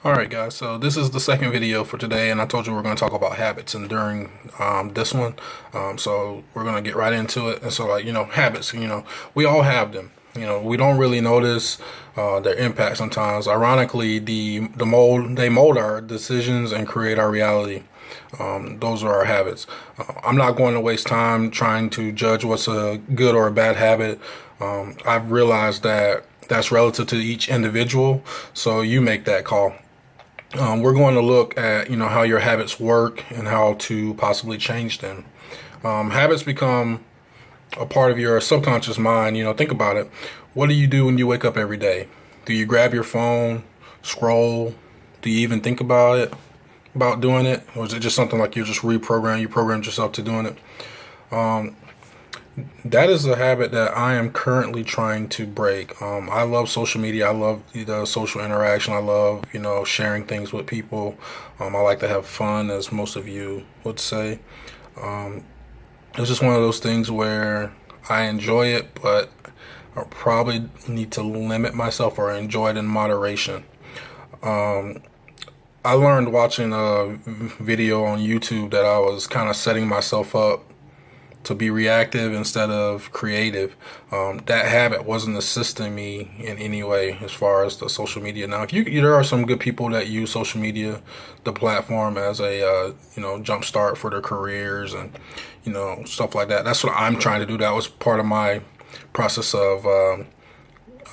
Alright guys, so this is the second video for today, and I told you we're going to talk about habits. And during this one, so we're going to get right into it. And so, habits, we all have them. We don't really notice their impact sometimes. Ironically, they mold our decisions and create our reality. Those are our habits. I'm not going to waste time trying to judge what's a good or a bad habit. I've realized that that's relative to each individual, so you make that call. We're going to look at how your habits work and how to possibly change them. Habits become a part of your subconscious mind. Think about it. What do you do when you wake up every day? Do you grab your phone, scroll? Do you even think about doing it, or is it just something like you programmed yourself to doing it? That is a habit that I am currently trying to break. I love social media. I love the social interaction. I love, sharing things with people. I like to have fun, as most of you would say. It's just one of those things where I enjoy it, but I probably need to limit myself or enjoy it in moderation. I learned watching a video on YouTube that I was kind of setting myself up to be reactive instead of creative. That habit wasn't assisting me in any way as far as the social media. Now, there are some good people that use social media, the platform, as a jump start for their careers and stuff like that. That's what I'm trying to do. That was part of my process of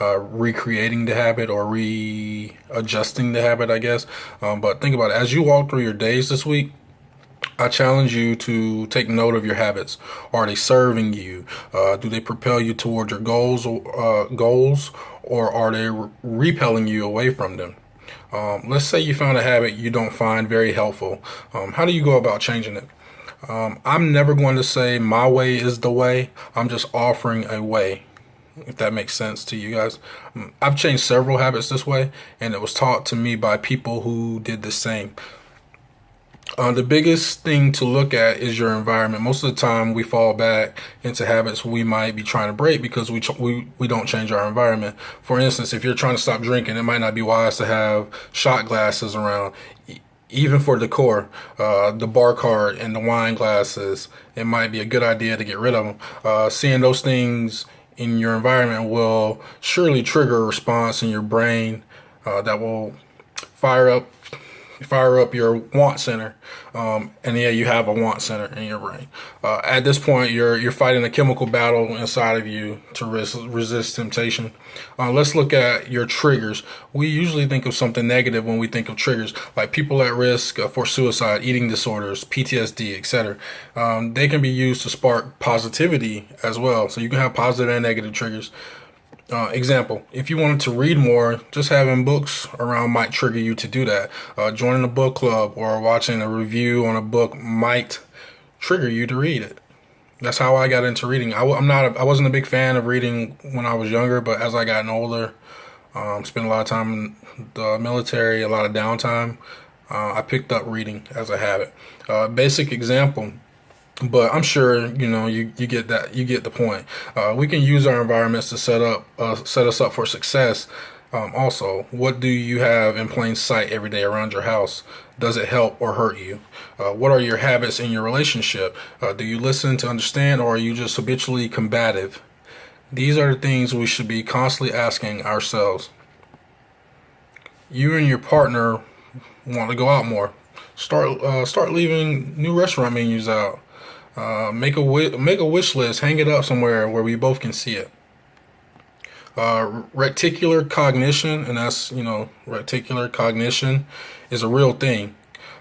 recreating the habit or readjusting the habit, I guess. But think about it. As you walk through your days this week, I challenge you to take note of your habits. Are they serving you? Do they propel you toward your goals, or are they repelling you away from them? Let's say you found a habit you don't find very helpful. How do you go about changing it? I'm never going to say my way is the way. I'm just offering a way, if that makes sense to you guys. I've changed several habits this way, and it was taught to me by people who did the same. The biggest thing to look at is your environment. Most of the time, we fall back into habits we might be trying to break because we don't change our environment. For instance, if you're trying to stop drinking, it might not be wise to have shot glasses around. Even for decor, the bar cart and the wine glasses, it might be a good idea to get rid of them. Seeing those things in your environment will surely trigger a response in your brain that will fire up your want center, and yeah, you have a want center in your brain. At this point, you're fighting a chemical battle inside of you to resist temptation. Let's look at your triggers. We usually think of something negative when we think of triggers, like people at risk for suicide, eating disorders, PTSD, etc. They can be used to spark positivity as well. So you can have positive and negative triggers. Example, if you wanted to read more, just having books around might trigger you to do that. Joining a book club or watching a review on a book might trigger you to read it. That's how I got into reading. I wasn't a big fan of reading when I was younger, but as I gotten older, spent a lot of time in the military, a lot of downtime, I picked up reading as a habit. Basic example, but I'm sure you get that. You get the point. We can use our environments to set us up for success. Also, what do you have in plain sight every day around your house? Does it help or hurt you? What are your habits in your relationship? Do you listen to understand, or are you just habitually combative? These are the things we should be constantly asking ourselves. You and your partner want to go out more. Start leaving new restaurant menus out. Make a wish list, hang it up somewhere where we both can see it. Reticular cognition, and that's reticular cognition is a real thing.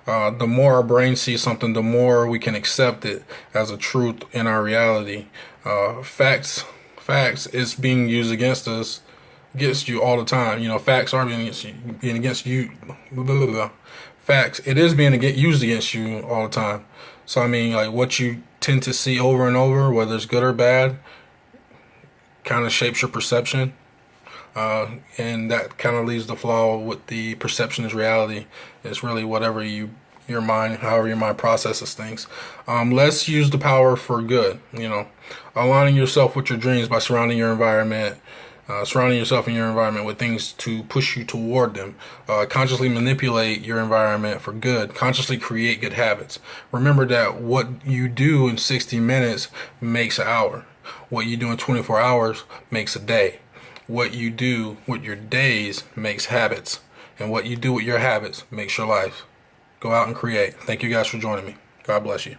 The more our brain sees something, the more we can accept it as a truth in our reality. Facts is being used against you all the time. Facts are being against you. Blah, blah, blah. Facts, it is being used against you all the time. So I mean, like, what you tend to see over and over, whether it's good or bad, kind of shapes your perception, and that kind of leaves the flaw with the perception is reality. It's really whatever your mind, however your mind processes things. Let's use the power for good. Aligning yourself with your dreams by surrounding your environment Surrounding yourself in your environment with things to push you toward them. Consciously manipulate your environment for good. Consciously create good habits. Remember that what you do in 60 minutes makes an hour. What you do in 24 hours makes a day. What you do with your days makes habits. And what you do with your habits makes your life. Go out and create. Thank you guys for joining me. God bless you.